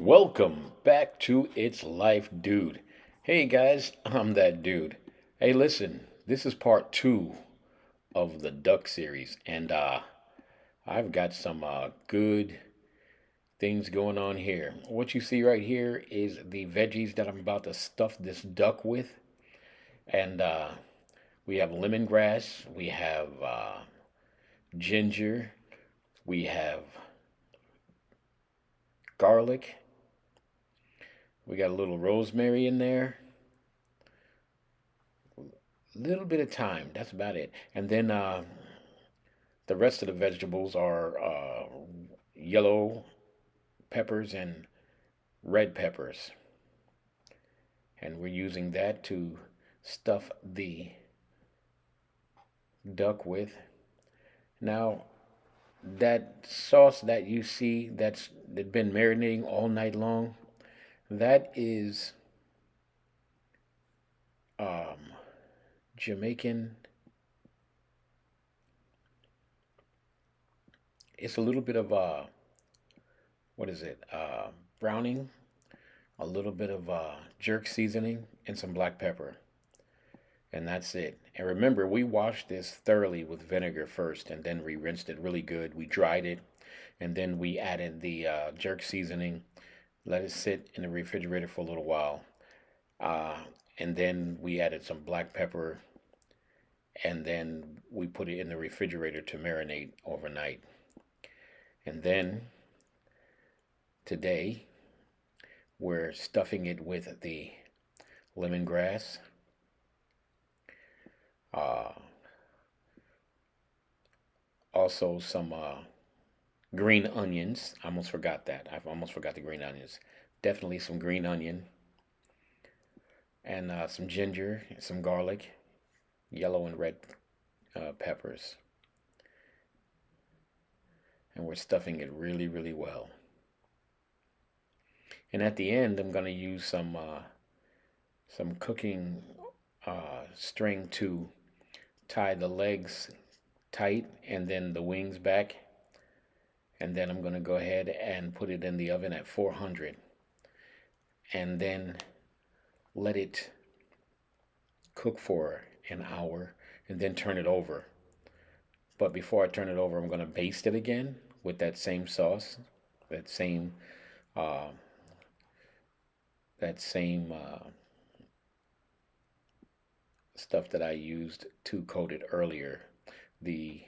welcome back to It's Life Dude. Hey guys, I'm that dude. Hey, listen, this is part two of the Duck series, and I've got some good things going on here. What you see right here is the veggies that I'm about to stuff this duck with, and we have lemongrass, we have ginger, we have garlic, we got a little rosemary in there, a little bit of thyme. That's about it. And then the rest of the vegetables are yellow peppers and red peppers. And we're using that to stuff the duck with. Now, that sauce that you see that's been marinating all night long, that is um, Jamaican. It's a little bit of what is it? Browning, a little bit of jerk seasoning, and some black pepper, and that's it. And remember, we washed this thoroughly with vinegar first, and then we rinsed it really good. We dried it, and then we added the jerk seasoning, let it sit in the refrigerator for a little while, uh, and then we added some black pepper, and then we put it in the refrigerator to marinate overnight. And then today we're stuffing it with the lemongrass, uh, also some green onions. I almost forgot that. I almost forgot the green onions. Definitely some green onion and some ginger, some garlic, yellow and red peppers. And we're stuffing it really, really well. And at the end, I'm going to use some cooking string to tie the legs tight and then the wings back. And then I'm going to go ahead and put it in the oven at 400 and then let it cook for an hour and then turn it over. But before I turn it over, I'm going to baste it again with that same sauce, that same uh, that same stuff that I used to coat it earlier. The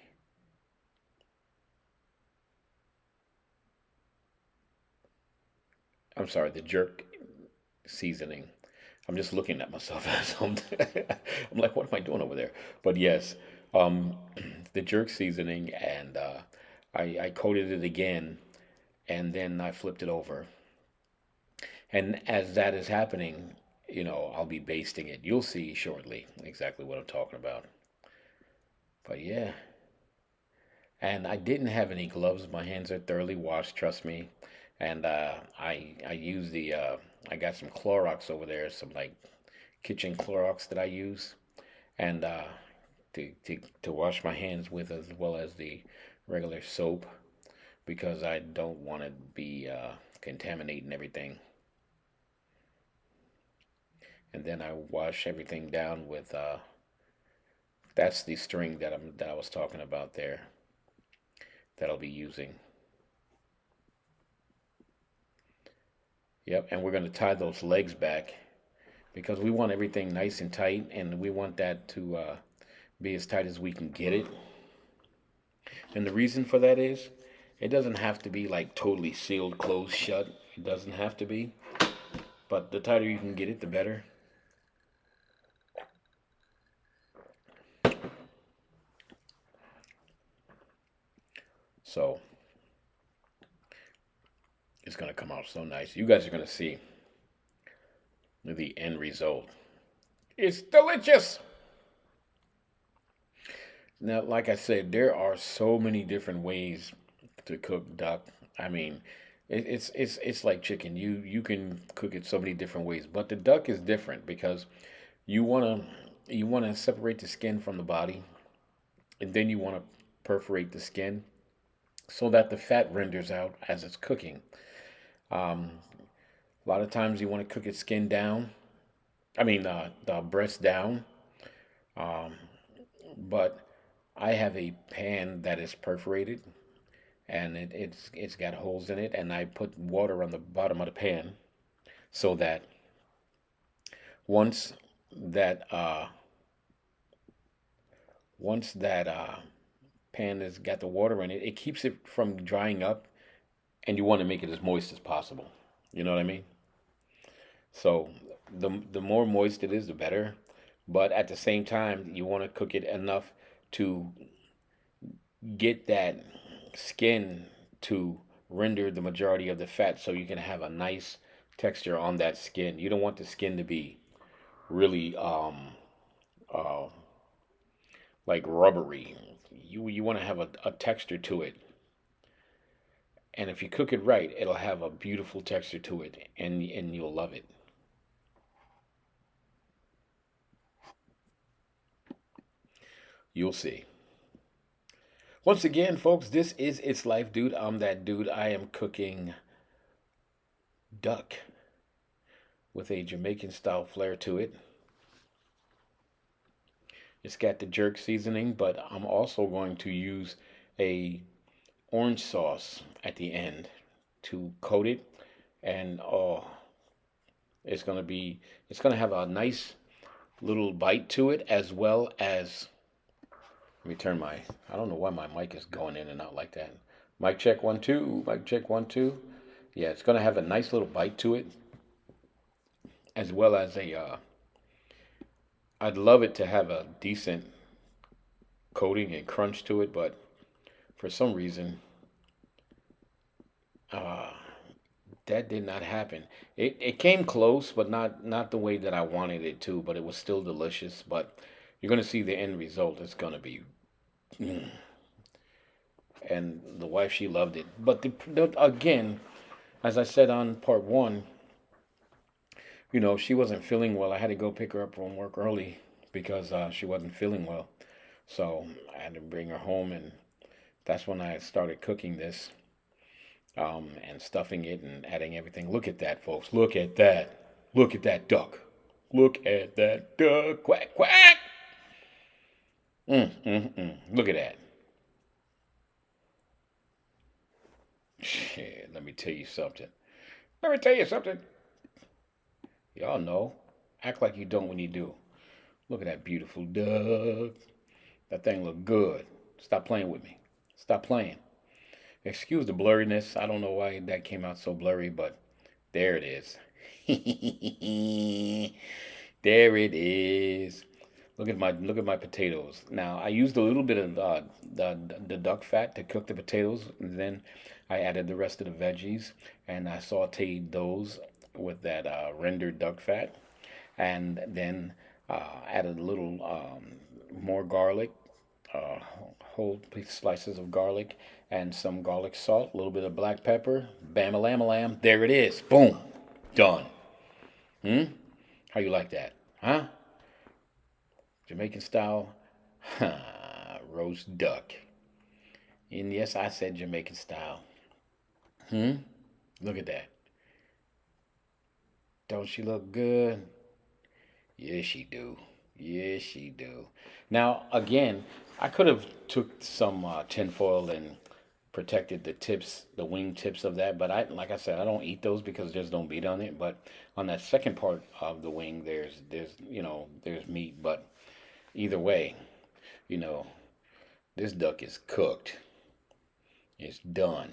I'm sorry, the jerk seasoning. I'm just looking at myself as I'm like, what am I doing over there? But yes, um, the jerk seasoning, and I coated it again, and then I flipped it over. And as that is happening, I'll be basting it. You'll see shortly exactly what I'm talking about. But yeah, and I didn't have any gloves. My hands are thoroughly washed, trust me. And I use the I got some Clorox over there, some like kitchen Clorox that I use, and to wash my hands with, as well as the regular soap, because I don't want to be contaminating everything. And then I wash everything down with that's the string that I was talking about there that I'll be using. Yep, and we're going to tie those legs back because we want everything nice and tight, and we want that to be as tight as we can get it. And the reason for that is it doesn't have to be like totally sealed, closed shut. It doesn't have to be, but the tighter you can get it, the better. So it's going to come out so nice. You guys are going to see the end result. It's delicious. Now, like I said, there are so many different ways to cook duck. I mean, it's like chicken. You can cook it so many different ways, but the duck is different because you wanna you wanna separate the skin from the body, and then you wanna perforate the skin so that the fat renders out as it's cooking. Um, A lot of times you want to cook it skin down. I mean, the breast down. Um, but I have a pan that is perforated and it's got holes in it, and I put water on the bottom of the pan so that once that once that pan has got the water in it, it keeps it from drying up, and you want to make it as moist as possible. You know what I mean? So the more moist it is, the better. But at the same time, you want to cook it enough to get that skin to render the majority of the fat so you can have a nice texture on that skin. You don't want the skin to be really uh, like rubbery. You want to have a texture to it. And if you cook it right, it'll have a beautiful texture to it, and you'll love it. You'll see. Once again, folks, this is It's Life Dude. I'm that dude. I am cooking duck with a Jamaican style flair to it. It's got the jerk seasoning, but I'm also going to use a orange sauce at the end to coat it, and oh, it's gonna be it's gonna have a nice little bite to it, as well as, let me turn my, I don't know why my mic is going in and out like that. Mic check 1 2, mic check 1 2. Yeah, it's gonna have a nice little bite to it, as well as a I'd love it to have a decent coating and crunch to it, but for some reason, uh, that did not happen. It came close, but not the way that I wanted it to. But it was still delicious. But you're gonna see the end result. It's gonna be, mm. And the wife, she loved it. But again, as I said on part one, she wasn't feeling well. I had to go pick her up from work early because she wasn't feeling well. So I had to bring her home, and that's when I started cooking this, and stuffing it and adding everything. Look at that, folks. Look at that. Look at that duck. Look at that duck. Quack, quack. Look at that. Shit, let me tell you something. Let me tell you something. Y'all know. Act like you don't when you do. Look at that beautiful duck. That thing look good. Stop playing with me. Stop playing. Excuse the blurriness. I don't know why that came out so blurry, but there it is. There it is. Look at my potatoes. Now I used a little bit of the duck fat to cook the potatoes, and then I added the rest of the veggies, and I sautéed those with that rendered duck fat, and then added a little more garlic, uh, whole slices of garlic, and some garlic salt, a little bit of black pepper. Bam a lam a lam. There it is. Boom. Done. Hmm? How you like that? Huh? Jamaican style roast duck. And yes, I said Jamaican style. Hmm? Look at that. Don't she look good? Yes, she do. Yes, she do. Now, again, I could have took some tinfoil and protected the tips, the wing tips of that, but like I said, I don't eat those because there's no meat on it. But on that second part of the wing, there's meat. But either way, you know, this duck is cooked. It's done.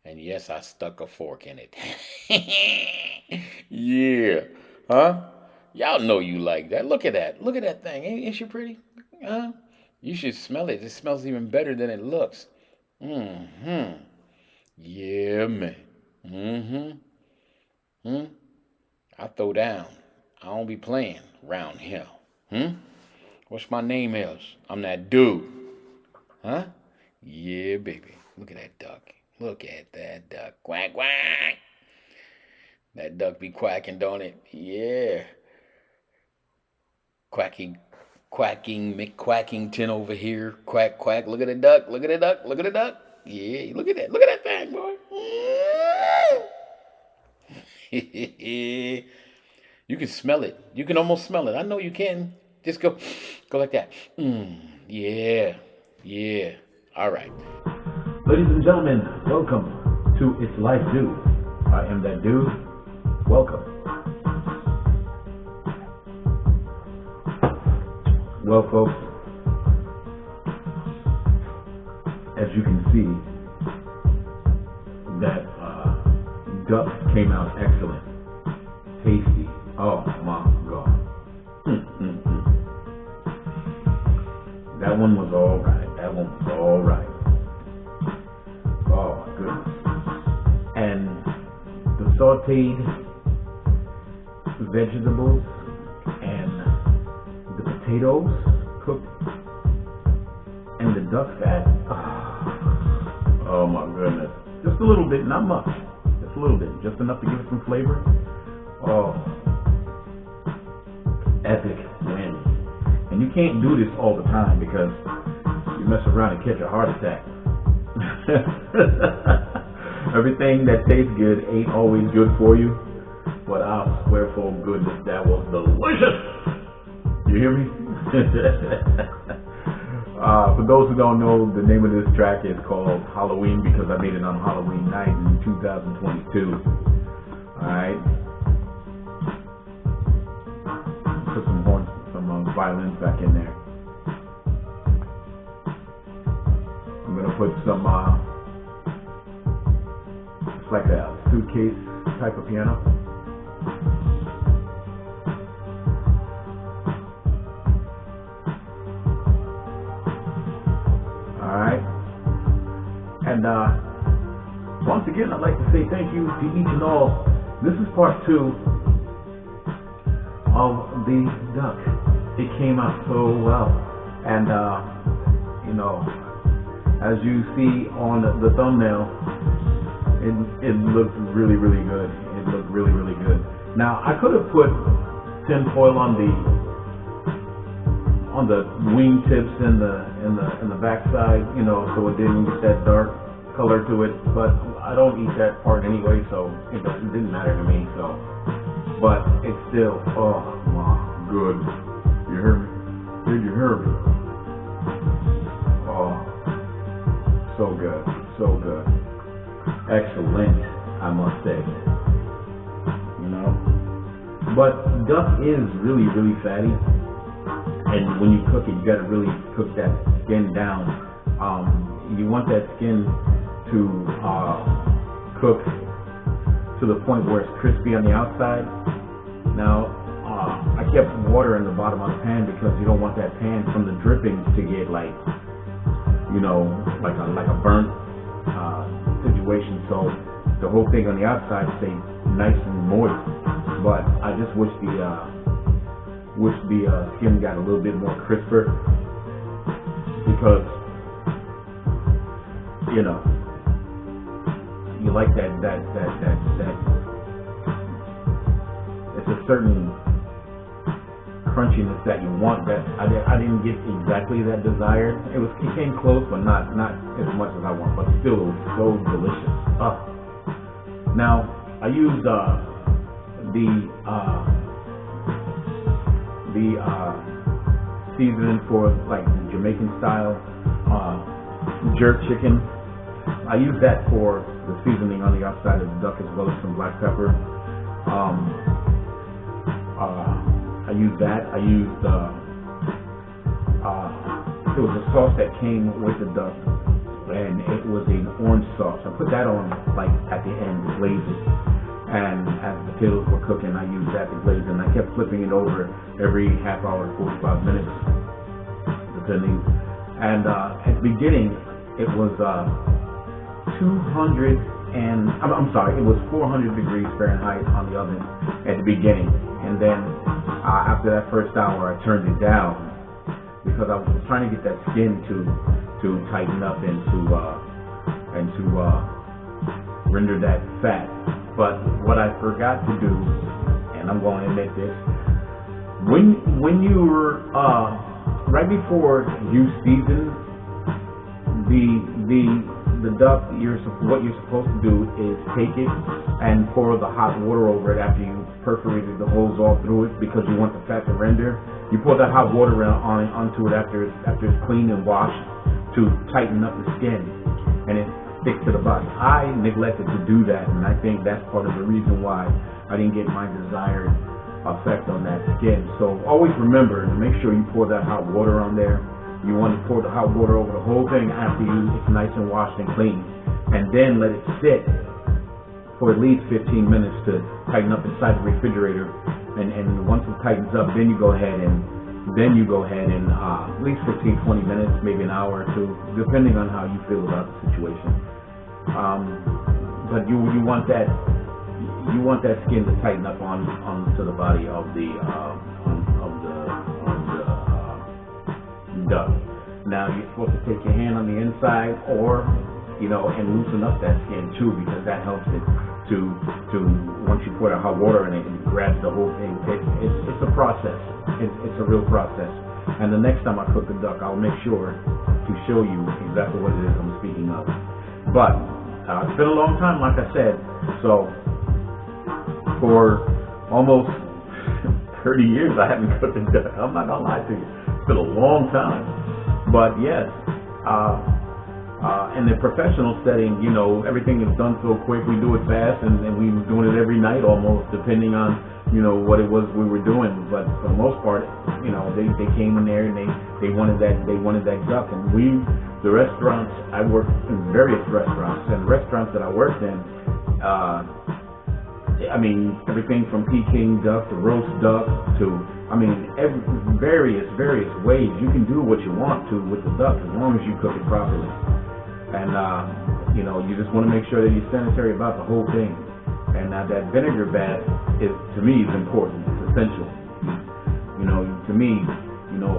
And yes, I stuck a fork in it. Yeah. Huh? Y'all know you like that. Look at that. Look at that thing. Ain't she pretty? Huh? You should smell it. It smells even better than it looks. Mm-hmm. Yeah, man. Mm-hmm. Hmm? I throw down. I don't be playing round here. Hmm? What's my name is? I'm that dude. Huh? Yeah, baby. Look at that duck. Look at that duck. Quack, quack. That duck be quacking, don't it? Yeah. Quacking, quacking, McQuackington over here. Quack, quack. Look at the duck. Look at the duck. Look at the duck. Yeah, look at that. Look at that thing, boy. You can smell it. You can almost smell it. I know you can. Just go like that. Yeah, yeah. All right. Ladies and gentlemen, welcome to It's Life Dude. I am that dude. Welcome. Well, folks, as you can see, that duck came out excellent, tasty. Oh my God, that one was all right. That one was all right. Oh my goodness. And the sautéed vegetables and the potatoes cooked and the duck fat. Oh my goodness. Just a little bit, not much. Just a little bit. Just enough to give it some flavor. Oh. Epic win. And you can't do this all the time because you mess around and catch a heart attack. Everything that tastes good ain't always good for you. But I swear for goodness, that was delicious. You hear me? For those who don't know, the name of this track is called Halloween because I made it on Halloween night in 2022. Alright. Put some horns, some violins back in there. I'm gonna put some, it's like a suitcase type of piano. And once again, I'd like to say thank you to each and all. This is part 2 of the duck. It came out so well. And, you know, as you see on the thumbnail, it looks really, really good. It looked really, really good. Now, I could have put tin foil on the wing tips and the backside, you know, so it didn't get that dark color to it, but I don't eat that part anyway, so it didn't matter to me. So, but it's still, oh my good. You hear me? Did you hear me? Oh, so good, so good, excellent, I must say. You know, but duck is really, really fatty. And when you cook it, you got to really cook that skin down. You want that skin to cook to the point where it's crispy on the outside. Now, I kept water in the bottom of the pan because you don't want that pan from the drippings to get like, you know, like a burnt situation. So the whole thing on the outside stays nice and moist. But I just wish the skin got a little bit more crisper because, you know, you like that it's a certain crunchiness that you want that I didn't get exactly that desired. It came close, but not as much as I want, but still it was so delicious. Now I used the seasoning for like Jamaican style jerk chicken. I use that for the seasoning on the outside of the duck as well as some black pepper. I used that. I used it was a sauce that came with the duck, and it was an orange sauce. I put that on like at the end to glaze it. And as the potatoes were cooking, I used that to glaze, and I kept flipping it over every half hour to 45 minutes, depending. And at the beginning, it was 400 degrees Fahrenheit on the oven at the beginning. And then after that first hour, I turned it down because I was trying to get that skin to tighten up and to render that fat. But what I forgot to do, and I'm going to admit this, when you're right before you season the the duck, what you're supposed to do is take it and pour the hot water over it after you perforated the holes all through it, because you want the fat to render. You pour that hot water onto it after it's cleaned and washed to tighten up the skin, and it sticks to the body. I neglected to do that, and I think that's part of the reason why I didn't get my desired effect on that skin. So always remember to make sure you pour that hot water on there. You want to pour the hot water over the whole thing after it's nice and washed and clean, and then let it sit for at least 15 minutes to tighten up inside the refrigerator. And once it tightens up, then you go ahead and at least 15-20 minutes, maybe an hour or two, depending on how you feel about the situation. But you want that skin to tighten up onto the body of the duck. Now you're supposed to take your hand on the inside, or and loosen up that skin too, because that helps it to once you pour the hot water in it, it grabs the whole thing. It's a process. It's a real process. And the next time I cook the duck, I'll make sure to show you exactly what it is I'm speaking of. But it's been a long time, like I said. So for almost 30 years, I haven't cooked a duck. I'm not gonna lie to you. It's been a long time. But yes, in the professional setting, everything is done so quick. We do it fast, and we were doing it every night almost, depending on what it was we were doing. But for the most part, they came in there and they wanted that duck. And the restaurants, I worked in various restaurants, and the restaurants that I worked in, everything from Peking duck to roast duck to various ways. You can do what you want to with the duck as long as you cook it properly. And you just want to make sure that you're sanitary about the whole thing. And that vinegar bath to me is important. It's essential. To me,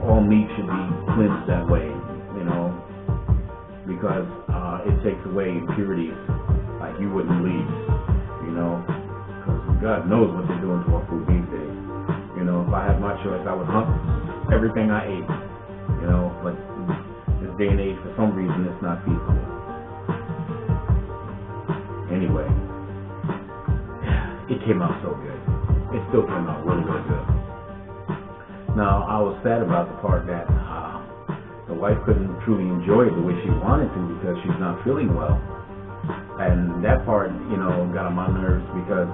all meat should be cleansed that way. Because it takes away impurities like you wouldn't believe. Because God knows what they're doing to our food these days. If I had my choice, I would hunt everything I ate. But this day and age, for some reason, it's not feasible. Anyway, it came out so good. It still came out really, really good. Now, I was sad about the part that the wife couldn't truly enjoy it the way she wanted to because she's not feeling well. And that part, got on my nerves because,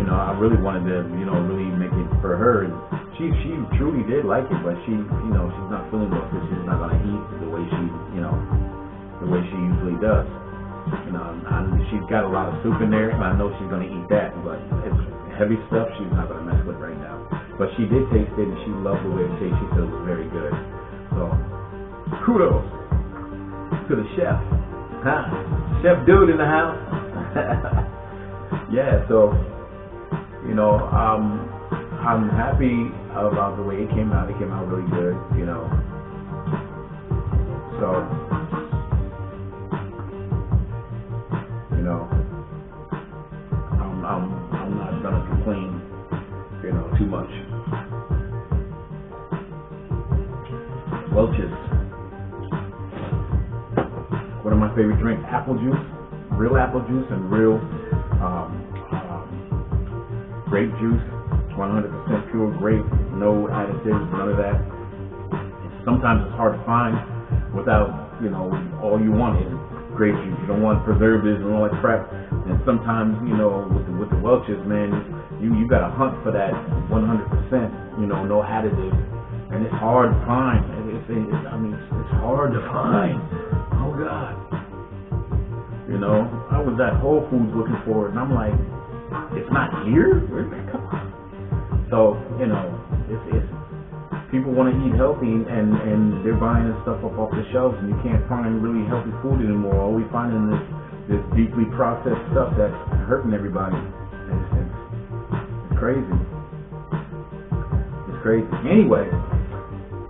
I really wanted to, really make it for her. And she truly did like it, but she's not feeling well because she's not going to eat the way she usually does. She's got a lot of soup in there, and I know she's going to eat that, but it's heavy stuff she's not going to mess with right now. But she did taste it, and she loved the way it tasted. She said it was very good. So, kudos to the chef. Chef Dude in the house. Yeah, so I'm happy about the way it came out. It came out really good, So I'm not gonna complain, too much. Welch's. One of my favorite drinks, apple juice, real apple juice and real grape juice, 100% pure grape, no additives, none of that. Sometimes it's hard to find without, all you want is grape juice. You don't want preservatives and all that crap. And sometimes, with the Welch's, man, you got to hunt for that 100%, no additives. And it's hard to find. It's hard to find. Oh God. I was at Whole Foods looking for it, and I'm like, it's not here? Where'd that come from? So, it's people want to eat healthy, and they're buying this stuff up off the shelves, and you can't find really healthy food anymore. All we find is this deeply processed stuff that's hurting everybody. It's crazy. It's crazy. Anyway,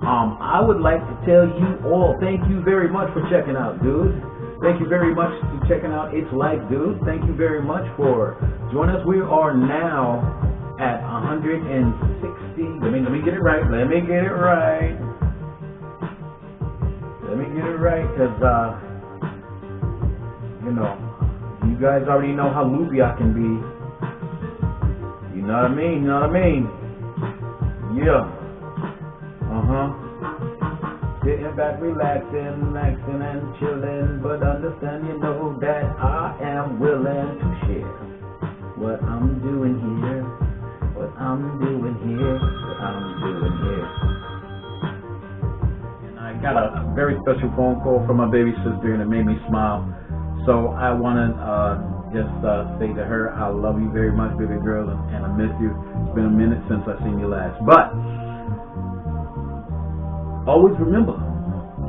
I would like to tell you all, thank you very much for checking out, dude. Thank you very much for checking out It's Life, dude. Thank you very much for joining us. We are now at 160. Let me get it right. Let me get it right, because You guys already know how loopy I can be. You know what I mean? You know what I mean? Yeah. Sitting back, relaxing and chilling, but understand, you know, that I am willing to share what I'm doing here, what I'm doing here, what I'm doing here. And I got a very special phone call from my baby sister, and it made me smile. So I want to just say to her, I love you very much, baby girl, and I miss you. It's been a minute since I seen you last. But always remember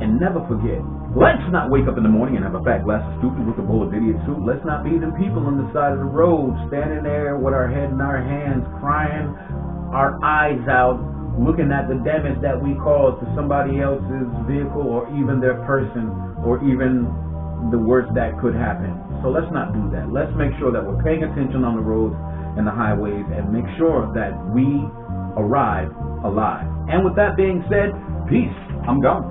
and never forget, let's not wake up in the morning and have a fat glass of stupid with a bowl of idiot soup. Let's not be them people on the side of the road, standing there with our head in our hands, crying our eyes out, looking at the damage that we caused to somebody else's vehicle or even their person, or even the worst that could happen. So let's not do that. Let's make sure that we're paying attention on the roads and the highways, and make sure that we arrive alive. And with that being said, peace. I'm gone.